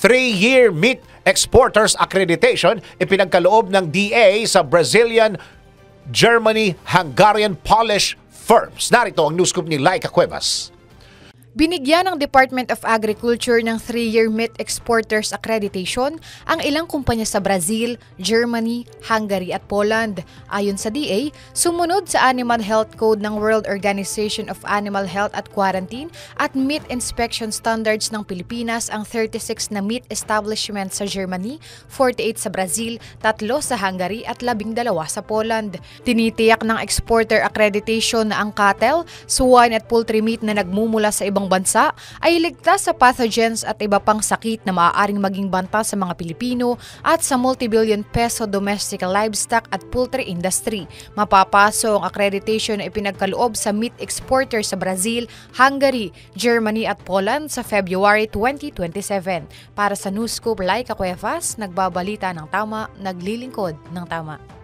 3-year meat exporters accreditation ipinagkaloob ng DA sa Brazilian, Germany, Hungarian, Polish firms. Narito ang news scoop ni Laika Cuevas. Binigyan ng Department of Agriculture ng 3-year meat exporters accreditation ang ilang kumpanya sa Brazil, Germany, Hungary at Poland. Ayon sa DA, sumunod sa Animal Health Code ng World Organization of Animal Health at Quarantine at Meat Inspection Standards ng Pilipinas ang 36 na meat establishments sa Germany, 48 sa Brazil, 3 sa Hungary at 12 sa Poland. Tinitiyak ng exporter accreditation na ang cattle, swine at poultry meat na nagmumula sa ibang bansa ay ligtas sa pathogens at iba pang sakit na maaaring maging banta sa mga Pilipino at sa multi-billion peso domestic livestock at poultry industry. Mapapaso ang accreditation na ipinagkaloob sa meat exporter sa Brazil, Hungary, Germany at Poland sa February 2027. Para sa News Scoop, Laika Cuevas, nagbabalita ng tama, naglilingkod ng tama.